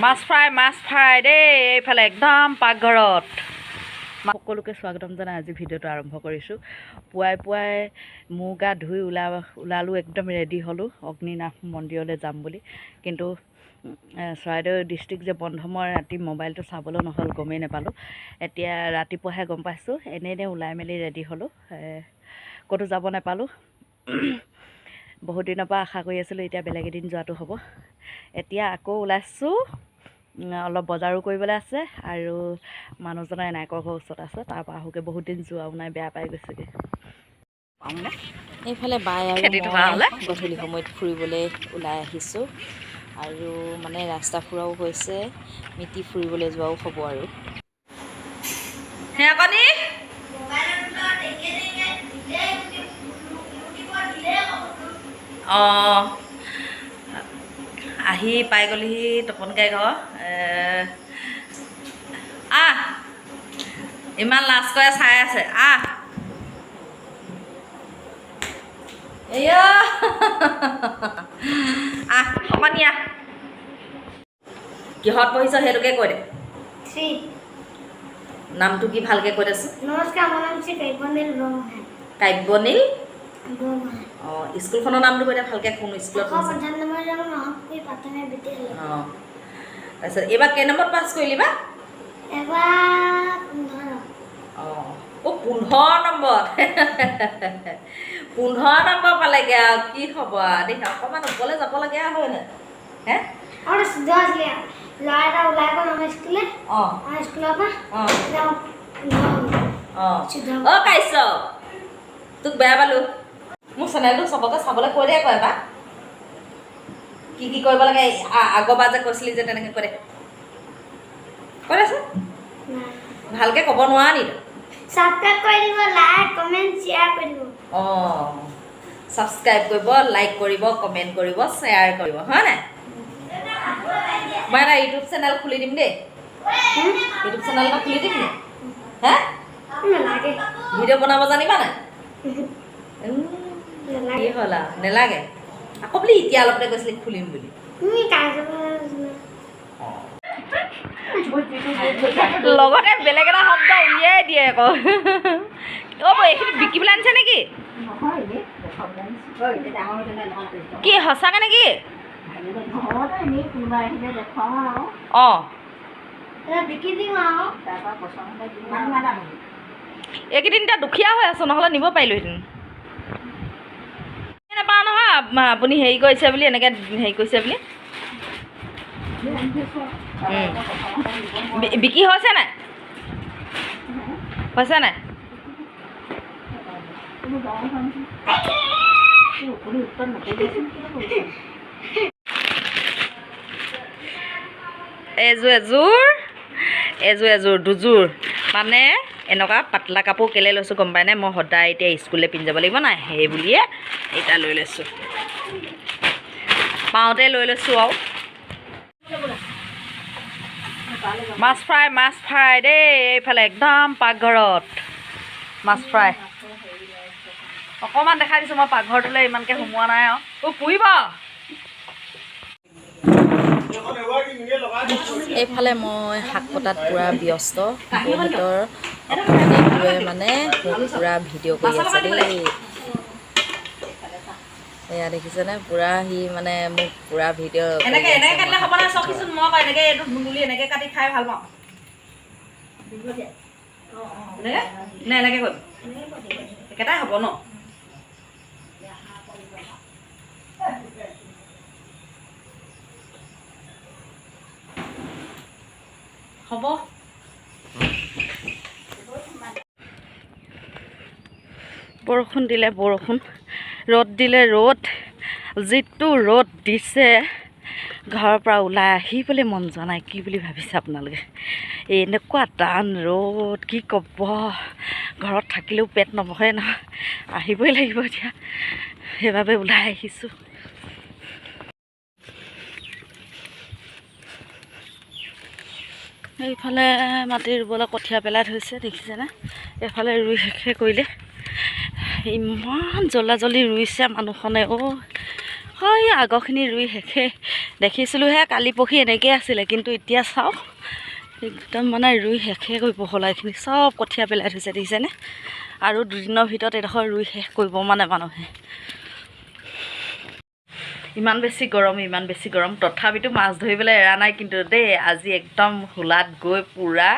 মাছ fry দেই এইফালে একদম পাকঘৰত সকলোকে স্বাগতম জনাই আজি ভিডিঅ'টো আৰম্ভ কৰিছোঁ। পুৱাই মুখ গা ধুই ওলালোঁ একদম ৰেডি হ'লোঁ অগ্নিনাভ মন্দিৰলৈ যাম বুলি। কিন্তু চৰাইদেউ ডিষ্ট্ৰিক্ট যে বন্ধ, মই ৰাতি মোবাইলটো চাবলৈ নহ'ল, গমেই নাপালোঁ। এতিয়া ৰাতিপুৱাহে গম পাইছোঁ। এনেই ওলাই মেলি ৰেডি হ'লোঁ, ক'তো যাব নাপালোঁ। বহুত দিনৰ পৰা আশা কৰি আছিলোঁ, এতিয়া বেলেগ এদিন যোৱাটো হ'ব। এতিয়া আকৌ ওলাইছোঁ, অলপ বজাৰো কৰিবলৈ আছে আৰু মানুহজনৰ এনাইকৰ ঘৰৰ ওচৰত আছে, তাৰপৰা আহোঁগৈ। বহুত দিন যোৱাও নাই, বেয়া পাই গৈছেগৈ। এইফালে বাই আৰু মই গধূলি সময়ত ফুৰিবলৈ ওলাই আহিছোঁ আৰু মানে ৰাস্তা ফুৰাও হৈছে, মিতি ফুৰিবলৈ যোৱাও হ'ব আৰু অঁ আহি পাই গ'লিহি তপনকাই ঘৰ। ইমান লাজ কৰে চাই আছে। অকণি কিহত পঢ়িছ সেইটোকে কৈ দে। নামটো কি ভালকৈ কৈ দেচোন। নমস্কাৰ, মোৰ নাম হৈছে কাব্যনীল বৰগোহাঁই। কাব্যনীল বৰগোহাঁই। অঁ, স্কুলখনৰ নামটো কৈ দে ভালকৈ। কোন স্কুলত পঢ়িছ? অঁ, তাৰপিছত এইবাৰ কেই নম্বৰত পাছ কৰিলি বা? এবাৰ 15। অঁ, 15 নম্বৰ। 15 নম্বৰ পালেগৈ আৰু কি হ'ব আৰু দেই। অকণমান ওপৰলৈ যাব লাগে আৰু হয়নে? আৰু ল'ৰা এটা ওলাই গ'ল আমাৰ স্কুললৈ। আমাৰ স্কুলৰ পৰা অঁ কাইছ, তোক বেয়া পালোঁ। মোৰ চেনেলটো চবকে চাবলৈ কৈ দে আকৌ এবাৰ। কি কৰিব লাগে আগৰবাৰ যে কৈছিলি যে তেনেকৈ কৈ দে। কৈ দেচোন। ভালকৈ ক'ব নোৱাৰা নি? ছাবস্ক্ৰাইব কৰি দিব, লাইক কমেণ্ট শ্বেয়াৰ কৰি দিব। অঁ, ছাবস্ক্ৰাইব কৰিব, লাইক কৰিব, কমেণ্ট কৰিব, শ্বেয়াৰ কৰিব, হয় নাই? মই এটা ইউটিউব চেনেল খুলি দিম দেই। ইউটিউব চেনেল এটা খুলি দিম নি? ভিডিঅ' বনাব জানিবা নাই? কি হ'ল আৰু নেলাগে আকৌ বুলি এতিয়া অলপতে কৈছিলি খুলিম বুলি। লগতে বেলেগ এটা শব্দ উলিয়াই দিয়ে আকৌ। অ' এইখিনি বিকিবলৈ আনিছে নেকি? কি সঁচাকৈ নেকি? অঁ, এইকেইদিন এতিয়া দুখীয়া হৈ আছোঁ, নহ'লে নিব পাৰিলোহেঁতেন। নাপাওঁ নহয় আপুনি হেৰি কৰিছে বুলি, এনেকৈ হেৰি কৰিছে বুলি। বিক্ৰী হৈছে নাই? হৈছে নাই? এযোৰ দুযোৰ মানে এনেকুৱা পাতলা কাপোৰ কেলৈ লৈছোঁ গম পায়নে? মই সদায় এতিয়া স্কুললৈ পিন্ধি যাব লাগিব নাই, সেই বুলিয়ে এতিয়া লৈ লৈছোঁ। পাওঁতে লৈ লৈছোঁ আৰু মাছ ফ্ৰাই দেই এইফালে একদম পাকঘৰত মাছ ফ্ৰাই। অকণমান দেখাই দিছোঁ, মই পাকঘৰটোলৈ ইমানকৈ সোমোৱা নাই আৰু পুৰিব। এইফালে মই শাক কটাত পূৰা ব্যস্ত। বহুতৰ অকণমানিটোৱে মানে পূৰা ভিডিঅ' কৰি আছে দেই। এয়া দেখিছেনে? পূৰা সি মানে মোক পূৰা ভিডিঅ' এনেকৈ কাটি খাই ভাল পাওঁ। এনেকৈ কৰিম, একেটাই হ'ব ন? হ'ব। বৰষুণ দিলে বৰষুণ, ৰ'দ দিলে ৰ'দ। যিটো ৰ'দ দিছে, ঘৰৰ পৰা ওলাই আহিবলৈ মন যোৱা নাই। কি বুলি ভাবিছে আপোনালোকে? এনেকুৱা টান ৰ'দ, কি ক'ব। ঘৰত থাকিলেও পেট নবহে নহয়, আহিবই লাগিব এতিয়া। সেইবাবে ওলাই আহিছোঁ। এইফালে মাটি ৰুবলৈ কঠীয়া পেলাই থৈছে, দেখিছেনে? এইফালে ৰুই শেষে কৰিলে। ইমান জল্দি ৰুইছে মানুহখনে। হয় আগৰখিনি ৰুই শেষে দেখিছিলোঁহে কালি পৰহি এনেকৈ আছিলে কিন্তু এতিয়া চাওক একদম মানে ৰুই শেষে কৰিব হ'ল এইখিনি চব কঠীয়া পেলাই থৈছে দেখিছেনে আৰু দুদিনৰ ভিতৰত এডোখৰ ৰুই শেষ কৰিব মানে মানুহে ইমান বেছি গৰম তথাপিতো মাছ ধৰিবলৈ এৰা নাই কিন্তু দেই আজি একদম হোলাত গৈ পূৰা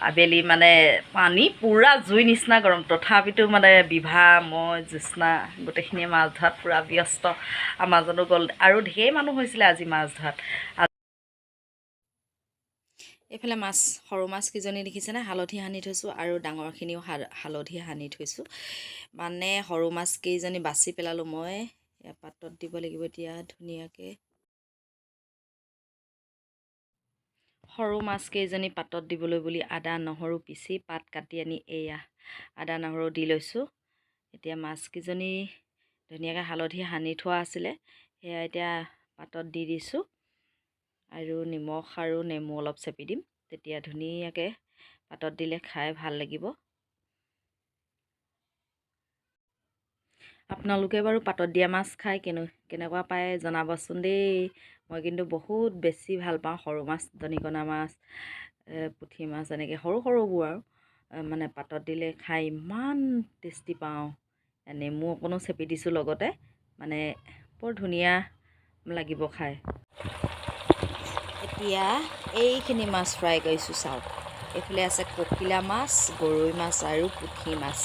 আবেলি মানে পানী পূৰা জুই নিচিনা গৰম তথাপিতো মানে বিভা মই জ্যোৎস্না গোটেইখিনিয়ে মাছ ধৰাত পূৰা ব্যস্ত আমাজনো গ'ল আৰু ঢেৰ মানুহ হৈছিলে আজি মাছ ধৰাত এইফালে মাছ সৰু মাছ কেইজনী দেখিছেনে হালধি সানি থৈছোঁ আৰু ডাঙৰখিনিও হালধি সানি থৈছোঁ মানে সৰু মাছ কেইজনী বাছি পেলালোঁ মই পাতত দিব লাগিব এতিয়া ধুনীয়াকৈ সৰু মাছ কেইজনী পাতত দিবলৈ বুলি আদা নহৰু পিচি পাত কাটি আনি এয়া আদা নহৰু দি লৈছোঁ এতিয়া মাছকেইজনী ধুনীয়াকৈ হালধি সানি থোৱা আছিলে সেয়া এতিয়া পাতত দি দিছোঁ আৰু নিমখ আৰু নেমু অলপ চেপি দিম তেতিয়া ধুনীয়াকৈ পাতত দিলে খাই ভাল লাগিব আপোনালোকে বাৰু পাতত দিয়া মাছ খাই কেনেকুৱা পায় জনাবচোন দেই মই কিন্তু বহুত বেছি ভাল পাওঁ সৰু মাছ দনিকণা মাছ পুঠি মাছ এনেকৈ সৰুবোৰ আৰু মানে পাতত দিলে খাই ইমান টেষ্টি পাওঁ নেমু অকণো চেপি দিছোঁ লগতে মানে বৰ ধুনীয়া লাগিব খাই এতিয়া এইখিনি মাছ ফ্ৰাই কৰিছোঁ চাওক এইফালে আছে ককিলা মাছ গৰৈ মাছ আৰু পুঠি মাছ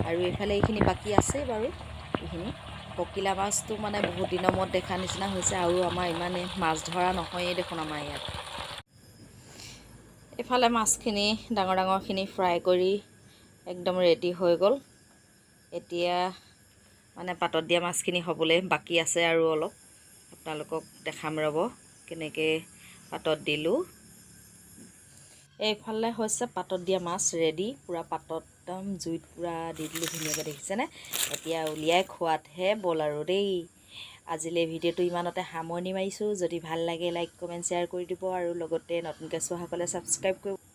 আৰু এইফালে এইখিনি বাকী আছে বাৰু এইখিনি ককিলা মাছটো মানে বহুত দিনৰ মূৰত দেখা নিচিনা হৈছে আৰু আমাৰ ইমানে মাছ ধৰা নহয়েই দেখোন আমাৰ ইয়াত এইফালে মাছখিনি ডাঙৰখিনি ফ্ৰাই কৰি একদম ৰেডি হৈ গ'ল এতিয়া মানে পাতত দিয়া মাছখিনি হ'বলৈ বাকী আছে আৰু অলপ আপোনালোকক দেখাম ৰ'ব কেনেকৈ পাতত দিলোঁ এইফালে হৈছে পাতত দিয়া মাছ ৰেডি পূৰা পাতত একদম জুইত পূৰা দি দিলোঁ ধুনীয়াকৈ দেখিছেনে এতিয়া উলিয়াই খোৱাতহে বল আৰু দেই আজিলৈ ভিডিঅ'টো ইমানতে সামৰণি মাৰিছোঁ যদি ভাল লাগে লাইক কমেণ্ট শ্বেয়াৰ কৰি দিব আৰু লগতে নতুনকৈ চোৱাসকলে ছাবস্ক্ৰাইব কৰিব